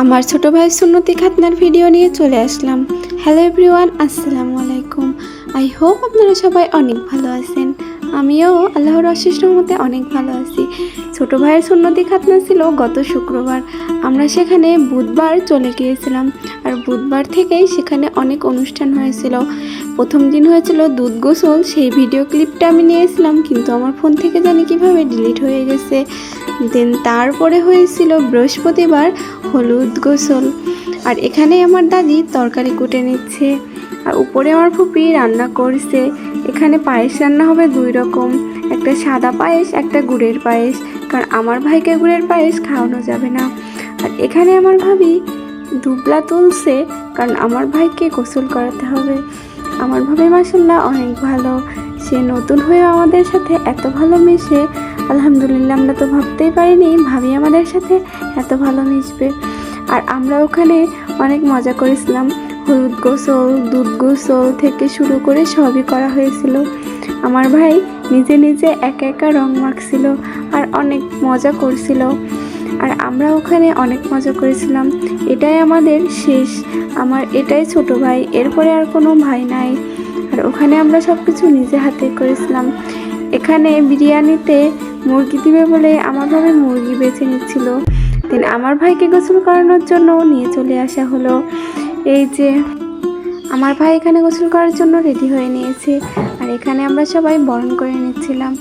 আমার ছোট ভাই সুন্নতি খাতনার ভিডিও নিয়ে চলে আসলাম। হ্যালো এভরিওয়ান, আসসালামু আলাইকুম। আই হোপ আপনারা সবাই অনেক ভালো আছেন। আমিও আল্লাহর অশেষ রহমতে অনেক ভালো আছি। ছোট ভাইয়ের সুন্নতি খাতনা ছিল গত শুক্রবার। আমরা সেখানে বুধবার চলে গিয়েছিলাম, আর বুধবার থেকেই সেখানে অনেক অনুষ্ঠান হয়েছিল। প্রথম দিন হয়েছিল দুধ গোসল, সেই ভিডিও ক্লিপটা আমি নিয়েছিলাম, কিন্তু আমার ফোন থেকে জানি কিভাবে ডিলিট হয়ে গেছে। দেন তারপরে হয়েছিল বৃহস্পতিবার হলুদ গোসল, আর এখানে আমার দাদি তরকারি কুটে নিচ্ছে, আর উপরে আমার ফুপি রান্না করছে। এখানে পায়েস রান্না হবে দুই রকম, একটা সাদা পায়েস, একটা গুড়ের পায়েস, কারণ আমার ভাইকে গুড়ের পায়েস খাওয়ানো যাবে না। আর এখানে আমার ভাবি দুবলা তুলছে, কারণ আমার ভাইকে গোসল করাতে হবে। আমার ভাবি মাশাআল্লাহ অনেক ভালো, সে নতুন হয়ে আমাদের সাথে এত ভালো মেশে। আলহামদুলিল্লাহ, আমরা তো ভাবতেই পারিনি ভাবি আমাদের সাথে এত ভালো মিশবে। আর আমরা ওখানে অনেক মজা করেছিলাম। হলুদ গোসল, দুধ গোসল থেকে শুরু করে সবই করা হয়েছিল। আমার ভাই নিজে নিজে একা একা রং মাখছিল আর অনেক মজা করছিল, আর আমরা ওখানে অনেক মজা করেছিলাম। এটাই আমাদের শেষ, আমার এটাই ছোট ভাই, এরপরে আর কোনো ভাই নাই। আর ওখানে আমরা সব কিছু নিজে হাতে করেছিলাম। এখানে বিরিয়ানিতে মুরগি দিবে বলে আমার ভাবে মুরগি বেছে নিচ্ছিল। দেন আমার ভাইকে গোসল করানোর জন্য নিয়ে চলে আসা হলো। এই যে আমার ভাই এখানে গোসল করার জন্য রেডি হয়ে নিয়েছে, আর এখানে আমরা সবাই বরণ করে নিচ্ছিলাম।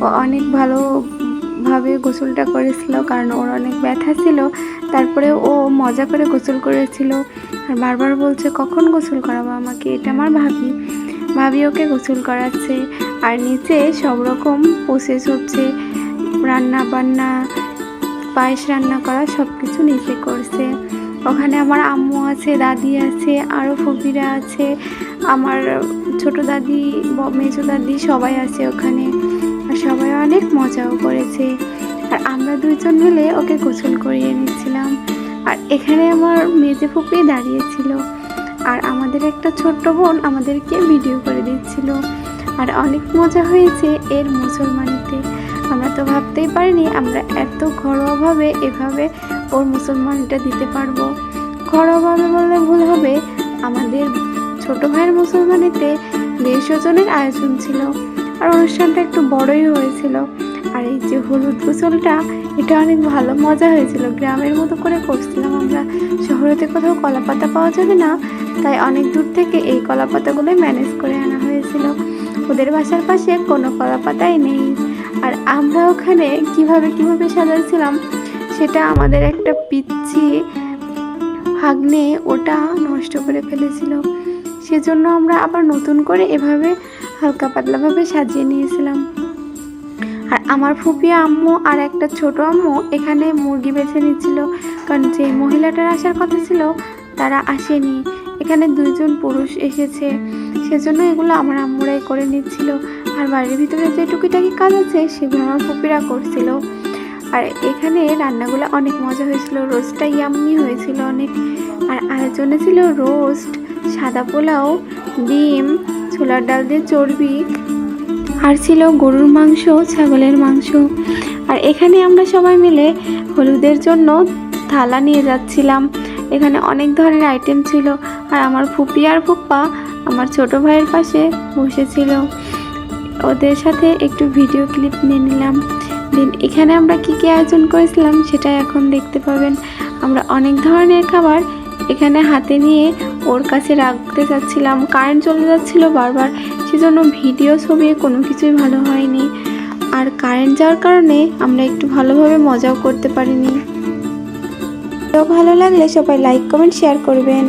ও অনেক ভালোভাবে গোসলটা করেছিল, কারণ ওর অনেক ব্যথা ছিল। তারপরে ও মজা করে গোসল করেছিল, আর বারবার বলছে কখন গোসল করাবো আমাকে। এটা আমার ভাবি ওকে গোসল করাচ্ছে। আর নিচে সব রকম প্রসেস হচ্ছে, রান্না বান্না, পায়েস রান্না করা, সব কিছু নিচে করছে। ওখানে আমার আম্মু আছে, দাদি আছে, আরও ফুপিরা আছে, আমার ছোট দাদি, মেজো দাদি সবাই আছে ওখানে, আর সবাই অনেক মজাও করেছে। আর আমরা দুইজন মিলে ওকে গোসল করিয়ে নিচ্ছিলাম। আর এখানে আমার মেজে ফুপি দাঁড়িয়েছিল, আর আমাদের একটা ছোট্ট বোন আমাদেরকে ভিডিও করে দিচ্ছিল। আর অনেক মজা হয়েছে এর মুসলমানিতে। আমরা তো ভাবতেই পারিনি আমরা এত ঘরোয়াভাবে এভাবে ওর মুসলমানিটা দিতে পারবো। ঘরোয়াভাবে বললে ভুল হবে, আমাদের ছোট ভাইয়ের মুসলমানিতে 150 জনের আয়োজন ছিল, আর অনুষ্ঠানটা একটু বড়ই হয়েছিল। আর এই যে হলুদ গোসলটা, এটা অনেক ভালো মজা হয়েছিল। গ্রামের মতো করে করছিলাম আমরা, শহরেতে কোথাও কলাপাতা পাওয়া যাবে না, তাই অনেক দূর থেকে এই কলাপাতাগুলোই ম্যানেজ করে আনা হয়েছিল। ওদের বাসার পাশে কোনো কলাপাতাই নেই। আর আমরা ওখানে কিভাবে সাজাচ্ছিলাম, সেটা আমাদের একটা পিচ্ছি ভাগ্নে ওটা নষ্ট করে ফেলেছিল। সেজন্য আমরা আবার নতুন করে এভাবে হালকা পাতলাভাবে সাজিয়ে নিয়েছিলাম। আর আমার ফুপি আম্মু আর একটা ছোট আম্মু এখানে মুরগি বেছে নিচ্ছিল, কারণ যে মহিলাটার আসার কথা ছিল তারা আসেনি। এখানে 2 জন পুরুষ এসেছে, সেজন্য এগুলো আমার আম্মুরাই করে নিচ্ছিল। আর বাড়ির ভিতরে যে টুকিটাকি কাজ আছে সেগুলো আমার ফুপিরা করছিল। আর এখানে রান্নাগুলো অনেক মজা হয়েছিল, রোস্টটা ইয়াম্মি হয়েছিল অনেক। আর আয়োজনে ছিল রোস্ট, সাদা পোলাও, ডিম, ছোলার ডাল দিয়ে চর্বি, আর ছিল গরুর মাংস, ছাগলের মাংস। আর এখানে আমরা সবাই মিলে হলুদের জন্য থালা নিয়ে যাচ্ছিলাম। এখানে অনেক ধরনের আইটেম ছিল, আর আমার ফুপি আর ফুপ্পা আমার ছোট ভাইয়ের পাশে বসেছিল। ওদের সাথে একটু ভিডিও ক্লিপ নিয়ে নিলাম। দেন এখানে আমরা কী আয়োজন করেছিলাম সেটা এখন দেখতে পাবেন। আমরা অনেক ধরনের খাবার এখানে হাতে নিয়ে ওর কাছে রাখতে চাচ্ছিলাম, কারেন্ট চলে যাচ্ছিল বারবার, সেজন্য ভিডিও ছবি কোনো কিছুই ভালো হয়নি। আর কারেন্ট যাওয়ার কারণে আমরা একটু ভালোভাবে মজাও করতে পারিনি। তো ভালো লাগলে সবাই লাইক, কমেন্ট, শেয়ার করবেন।